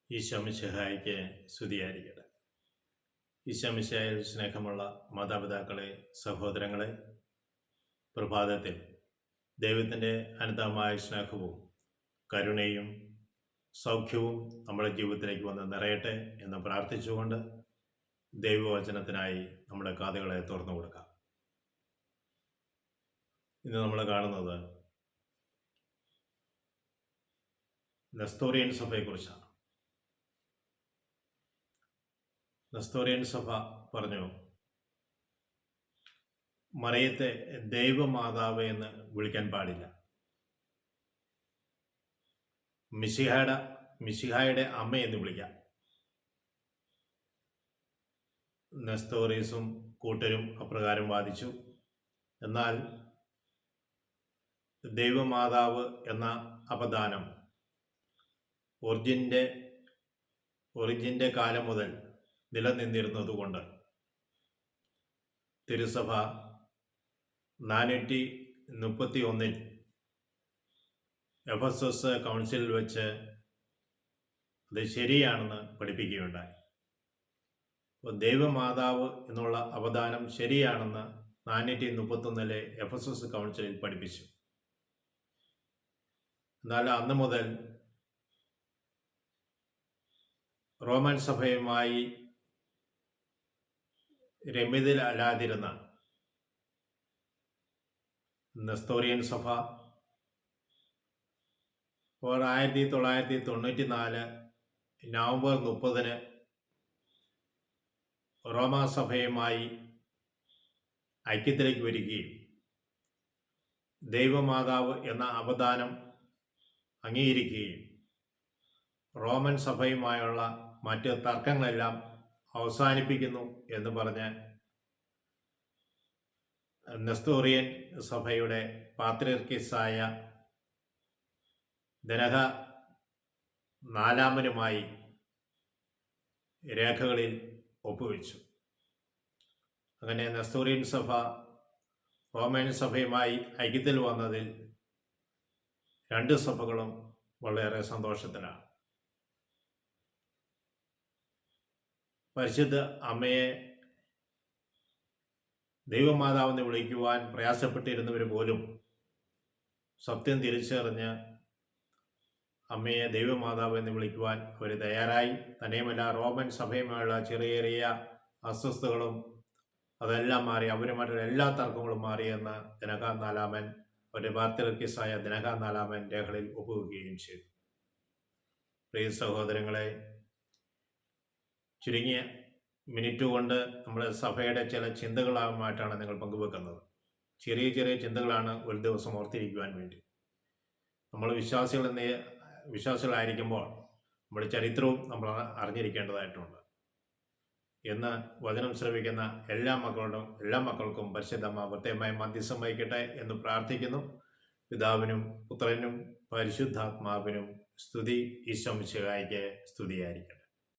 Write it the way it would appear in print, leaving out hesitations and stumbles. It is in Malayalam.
ഈശോമിശിഹായ്ക്ക് സ്തുതിയായിരിക്കട്ടെ. ഈശോമിശിഹായിൽ സ്നേഹമുള്ള മാതാപിതാക്കളെ, സഹോദരങ്ങളെ, പ്രഭാതത്തിൽ ദൈവത്തിൻ്റെ അനന്തമായ സ്നേഹവും കരുണയും സൗഖ്യവും നമ്മുടെ ജീവിതത്തിലേക്ക് വന്ന് നിറയട്ടെ എന്ന് പ്രാർത്ഥിച്ചുകൊണ്ട് ദൈവവചനത്തിനായി നമ്മുടെ കാതുകളെ തുറന്നു കൊടുക്കാം. ഇന്ന് നമ്മൾ കാണുന്നത് നെസ്തോറിയൻ സഭയെക്കുറിച്ചാണ്. നെസ്തോറിയൻ സഭ പറഞ്ഞു, മറിയത്തെ ദൈവമാതാവ് എന്ന് വിളിക്കാൻ പാടില്ല, മിശിഹായുടെ അമ്മ എന്ന് വിളിക്കാം. നെസ്തോറീസും കൂട്ടരും അപ്രകാരം വാദിച്ചു. എന്നാൽ ദൈവമാതാവ് എന്ന അപദാനം ഒറിജിൻ്റെ കാലം മുതൽ നിലനിന്നിരുന്നതുകൊണ്ട് തിരുസഭ 431 എഫെസസ് കൗൺസിലിൽ വെച്ച് അത് ശരിയാണെന്ന് പഠിപ്പിക്കുകയുണ്ടായി. അപ്പോൾ ദൈവമാതാവ് എന്നുള്ള അവദാനം ശരിയാണെന്ന് 431 എഫെസസ് കൗൺസിലിൽ പഠിപ്പിച്ചു. എന്നാൽ അന്ന് മുതൽ റോമൻ സഭയുമായി രമ്യതയിലല്ലാതിരുന്ന നെസ്തോറിയൻ സഭ 1994 നവംബർ 30 റോമാസഭയുമായി ഐക്യത്തിലേക്ക് വരികയും ദൈവമാതാവ് എന്ന അവദാനം അംഗീകരിക്കുകയും റോമൻ സഭയുമായുള്ള മറ്റ് തർക്കങ്ങളെല്ലാം അവസാനിപ്പിക്കുന്നു എന്ന് പറഞ്ഞ് നെസ്തോറിയൻ സഭയുടെ പാത്രിയർക്കീസായ ദനഹ 4 രേഖകളിൽ ഒപ്പുവെച്ചു. അങ്ങനെ നെസ്തോറിയൻ സഭ റോമൻ സഭയുമായി ഐക്യത്തിൽ വന്നതിൽ രണ്ട് സഭകളും വളരെ സന്തോഷത്തിലാണ്. പരിശുദ്ധ അമ്മയെ ദൈവമാതാവെന്ന് വിളിക്കുവാൻ പ്രയാസപ്പെട്ടിരുന്നവർ പോലും സത്യം തിരിച്ചറിഞ്ഞ് അമ്മയെ ദൈവമാതാവ് എന്ന് വിളിക്കുവാൻ അവർ തയ്യാറായി. തന്നെയുമല്ല, റോമൻ സഭയുമായുള്ള ചെറിയ ചെറിയ അസ്വസ്ഥതകളും അതെല്ലാം മാറി, അവരുമായിട്ടുള്ള എല്ലാ തർക്കങ്ങളും മാറിയെന്ന് ദനഹ 4 അവരുടെ പാത്രിയർക്കീസായ ദനഹ 4 രേഖകളിൽ ഒപ്പുവെക്കുകയും ചെയ്തു. പ്രിയ സഹോദരങ്ങളെ, ചുരുങ്ങിയ മിനിറ്റ് കൊണ്ട് നമ്മുടെ സഭയുടെ ചില ചിന്തകളുമായിട്ടാണ് നിങ്ങൾ പങ്കുവെക്കുന്നത്. ചെറിയ ചെറിയ ചിന്തകളാണ് ഒരു ദിവസം ഓർത്തിരിക്കുവാൻ വേണ്ടി. നമ്മൾ വിശ്വാസികളായിരിക്കുമ്പോൾ നമ്മുടെ ചരിത്രവും നമ്മൾ അറിഞ്ഞിരിക്കേണ്ടതായിട്ടുണ്ട് എന്ന് വചനം ശ്രവിക്കുന്ന എല്ലാ മക്കൾക്കും പരിശുദ്ധമ്മ പ്രത്യേകമായി മധ്യസ്ഥം വഹിക്കട്ടെ എന്ന് പ്രാർത്ഥിക്കുന്നു. പിതാവിനും പുത്രനും പരിശുദ്ധാത്മാവിനും സ്തുതി. ഈശോ മിശിഹായ്ക്ക് സ്തുതിയായിരിക്കട്ടെ.